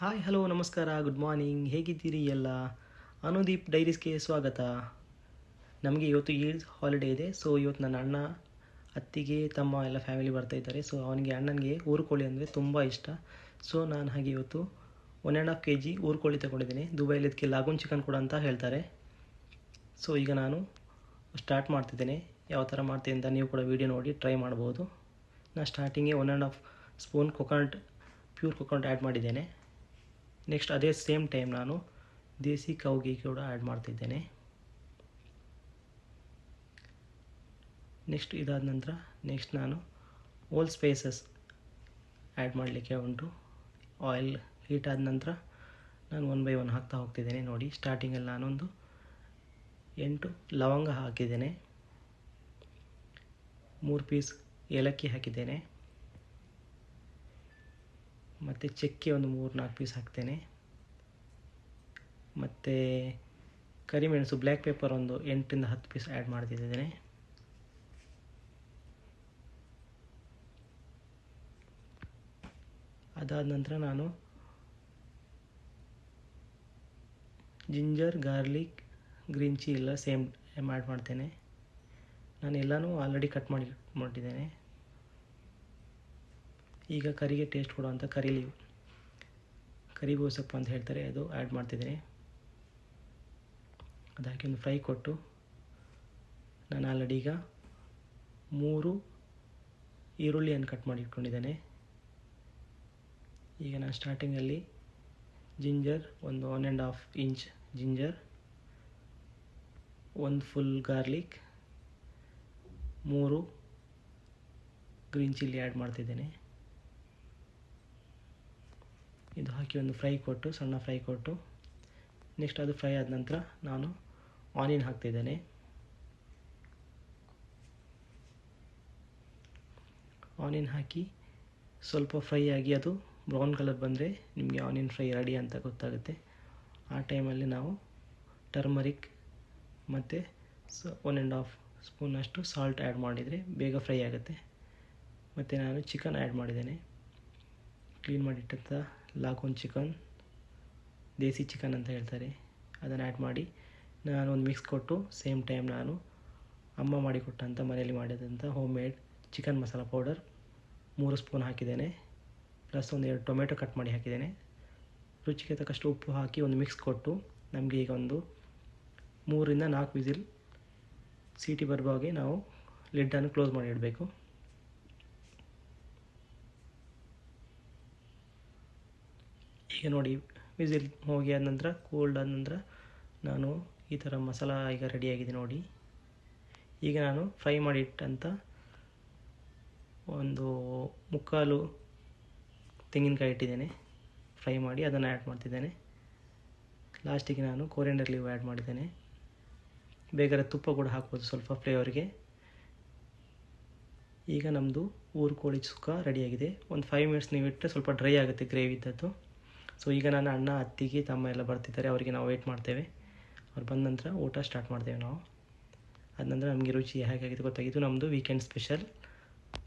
Hi hello ನಮಸ್ಕಾರ good morning ಹೇಗಿದ್ದೀರಿ ಎಲ್ಲ. ಅನುದೀಪ್ ಡೈರೀಸ್ಗೆ ಸ್ವಾಗತ. ನಮಗೆ ಇವತ್ತು ಈದ್ ಹಾಲಿಡೇ ಇದೆ. ಸೊ ಇವತ್ತು ನನ್ನ ಅಣ್ಣ ಅತ್ತಿಗೆ ತಮ್ಮ ಎಲ್ಲ ಫ್ಯಾಮಿಲಿ ಬರ್ತಾಯಿದ್ದಾರೆ. ಸೊ ಅವನಿಗೆ ಅಣ್ಣನಿಗೆ ಊರುಕೋಳಿ ಅಂದರೆ ತುಂಬ ಇಷ್ಟ. ಸೊ ನಾನು ಹಾಗೆ ಇವತ್ತು 1.5 kg ಊರುಕೋಳಿ ತಗೊಂಡಿದ್ದೀನಿ. ದುಬೈಲಿ ಇದಕ್ಕೆ ಲಾಗೂನ್ ಚಿಕನ್ ಕೂಡ ಅಂತ ಹೇಳ್ತಾರೆ. ಸೊ ಈಗ ನಾನು ಸ್ಟಾರ್ಟ್ ಮಾಡ್ತಿದ್ದೇನೆ. ಯಾವ ಥರ ಮಾಡ್ತೀನಿ ಅಂತ ನೀವು ಕೂಡ ವೀಡಿಯೋ ನೋಡಿ ಟ್ರೈ ಮಾಡ್ಬೋದು. ನಾನು ಸ್ಟಾರ್ಟಿಂಗ್ಗೆ 1.5 ಸ್ಪೂನ್ ಪ್ಯೂರ್ ಕೊಕೊನಟ್ ಆ್ಯಡ್ ಮಾಡಿದ್ದೇನೆ. ನೆಕ್ಸ್ಟ್ ಅದೇ ಸೇಮ್ ಟೈಮ್ ನಾನು ದೇಸಿ ಕೌ ಘೀ ಕೂಡ ಆ್ಯಡ್ ಮಾಡ್ತಿದ್ದೇನೆ. ನೆಕ್ಸ್ಟ್ ಇದಾದ ನಂತರ ನಾನು ಓಲ್ ಸ್ಪೈಸಸ್ ಆ್ಯಡ್ ಮಾಡಲಿಕ್ಕೆ ಉಂಟು. ಆಯಿಲ್ ಹೀಟ್ ಆದ ನಂತರ ನಾನು 1 by 1 ಹಾಕ್ತಾ ಹೋಗ್ತಿದ್ದೇನೆ. ನೋಡಿ ಸ್ಟಾರ್ಟಿಂಗಲ್ಲಿ ನಾನೊಂದು 8 ಲವಂಗ ಹಾಕಿದ್ದೇನೆ, 3 ಪೀಸ್ ಏಲಕ್ಕಿ ಹಾಕಿದ್ದೇನೆ, ಮತ್ತು ಚಕ್ಕೆ ಒಂದು 3-4 ಪೀಸ್ ಹಾಕ್ತೇನೆ, ಮತ್ತು ಕರಿಮೆಣಸು ಬ್ಲ್ಯಾಕ್ ಪೆಪ್ಪರ್ ಒಂದು 8-10 ಪೀಸ್ ಆ್ಯಡ್ ಮಾಡ್ತಿದ್ದೇನೆ. ಅದಾದ ನಂತರ ನಾನು ಜಿಂಜರ್ ಗಾರ್ಲಿಕ್ ಗ್ರೀನ್ ಚಿಲ್ಲಿ ಎಲ್ಲ ಸೇಮ್ ಆ್ಯಡ್ ಮಾಡ್ತೇನೆ. ನಾನು ಎಲ್ಲನೂ ಆಲ್ರೆಡಿ ಕಟ್ ಮಾಡಿದ್ದೇನೆ. ಈಗ ಕರಿಗೆ ಟೇಸ್ಟ್ ಕೊಡುವಂಥ ಕರಿಬೇವು ಸೊಪ್ಪು ಅಂತ ಹೇಳ್ತಾರೆ, ಅದು ಆ್ಯಡ್ ಮಾಡ್ತಿದ್ದೀನಿ. ಅದು ಹಾಕಿ ಒಂದು ಫ್ರೈ ಕೊಟ್ಟು ನಾನು ಆಲ್ರೆಡಿ ಈಗ 3 ಈರುಳ್ಳಿಯನ್ನು ಕಟ್ ಮಾಡಿ ಇಟ್ಕೊಂಡಿದ್ದೇನೆ. ಈಗ ನಾನು ಸ್ಟಾರ್ಟಿಂಗಲ್ಲಿ ಜಿಂಜರ್ ಒಂದು 1.5 inch ginger, 1 full garlic, 3 green chilli add ಮಾಡ್ತಿದ್ದೇನೆ. ಇದು ಹಾಕಿ ಒಂದು ಫ್ರೈ ಕೊಟ್ಟು ಸಣ್ಣ ಫ್ರೈ ಕೊಟ್ಟು ನೆಕ್ಸ್ಟ್ ಅದು ಫ್ರೈ ಆದ ನಂತರ ನಾನು ಆನಿಯನ್ ಹಾಕ್ತಿದ್ದೇನೆ. ಆನಿಯನ್ ಹಾಕಿ ಸ್ವಲ್ಪ ಫ್ರೈ ಆಗಿ ಅದು ಬ್ರೌನ್ ಕಲರ್ ಬಂದರೆ ನಿಮಗೆ ಆನಿಯನ್ ಫ್ರೈ ರೆಡಿ ಅಂತ ಗೊತ್ತಾಗುತ್ತೆ. ಆ ಟೈಮಲ್ಲಿ ನಾವು ಟರ್ಮರಿಕ್ ಮತ್ತು 1.5 ಸ್ಪೂನಷ್ಟು ಸಾಲ್ಟ್ ಆ್ಯಡ್ ಮಾಡಿದರೆ ಬೇಗ ಫ್ರೈ ಆಗುತ್ತೆ. ಮತ್ತು ನಾನು ಚಿಕನ್ ಆ್ಯಡ್ ಮಾಡಿದ್ದೇನೆ. ಕ್ಲೀನ್ ಮಾಡಿಟ್ಟಂಥ ಲಾಗೂನ್ ಚಿಕನ್, ದೇಸಿ ಚಿಕನ್ ಅಂತ ಹೇಳ್ತಾರೆ, ಅದನ್ನು ಆ್ಯಡ್ ಮಾಡಿ ನಾನು ಒಂದು ಮಿಕ್ಸ್ ಕೊಟ್ಟು ಸೇಮ್ ಟೈಮ್ ನಾನು ಅಮ್ಮ ಮಾಡಿಕೊಟ್ಟಂಥ ಮನೆಯಲ್ಲಿ ಮಾಡಿದಂಥ home made chicken masala powder 3 spoon ಹಾಕಿದ್ದೇನೆ. ಪ್ಲಸ್ 1-2 ಟೊಮೆಟೊ ಕಟ್ ಮಾಡಿ ಹಾಕಿದ್ದೇನೆ. ರುಚಿಗೆ ತಕ್ಕಷ್ಟು ಉಪ್ಪು ಹಾಕಿ ಒಂದು ಮಿಕ್ಸ್ ಕೊಟ್ಟು ನಮಗೆ ಈಗ ಒಂದು 3-4 ವಿಸಿಲ್ ಸೀಟಿ ಬರುವ ಹಾಗೆ ನಾವು ಲಿಡ್ಡನ್ನು ಕ್ಲೋಸ್ ಮಾಡಿ ಇಡಬೇಕು. ಈಗ ನೋಡಿ ವಿಸಿಲ್ ಹೋಗಿ ಆದ ನಂತರ ಕೋಲ್ಡ್ ಆದ ನಂತರ ನಾನು ಈ ಥರ ಮಸಾಲ ಈಗ ರೆಡಿಯಾಗಿದೆ ನೋಡಿ. ಈಗ ನಾನು ಫ್ರೈ ಮಾಡಿ ಇಟ್ಟಂಥ ಒಂದು 3/4 ತೆಂಗಿನಕಾಯಿ ಇಟ್ಟಿದ್ದೇನೆ, ಫ್ರೈ ಮಾಡಿ ಅದನ್ನು ಆ್ಯಡ್ ಮಾಡ್ತಿದ್ದೇನೆ. ಲಾಸ್ಟಿಗೆ ನಾನು ಕೊರಿಯಂಡರ್ ಲೀವ್ ಆ್ಯಡ್ ಮಾಡಿದ್ದೇನೆ. ಬೇಕಾದ್ರೆ ತುಪ್ಪ ಕೂಡ ಹಾಕ್ಬೋದು ಸ್ವಲ್ಪ ಫ್ಲೇವರ್ಗೆ. ಈಗ ನಮ್ಮದು ಊರುಕೋಳಿ ಸುಕ್ಕ ರೆಡಿಯಾಗಿದೆ. ಒಂದು 5 ಮಿನಿಟ್ಸ್ ನೀವು ಇಟ್ಟರೆ ಸ್ವಲ್ಪ ಡ್ರೈ ಆಗುತ್ತೆ ಗ್ರೇವಿ ಇದ್ದದ್ದು. ಸೊ ಈಗ ನನ್ನ ಅಣ್ಣ ಅತ್ತಿಗೆ ತಮ್ಮ ಎಲ್ಲ ಬರ್ತಿದ್ದಾರೆ, ಅವರಿಗೆ ನಾವು ವೆಯ್ಟ್ ಮಾಡ್ತೇವೆ. ಅವ್ರು ಬಂದ ನಂತರ ಊಟ ಸ್ಟಾರ್ಟ್ ಮಾಡ್ತೇವೆ ನಾವು. ಅದ ನಂತರ ನಮಗೆ ರುಚಿ ಹೇಗಾಗಿದೆ ಗೊತ್ತಾಗಿದ್ದು. ನಮ್ಮದು ವೀಕೆಂಡ್ ಸ್ಪೆಷಲ್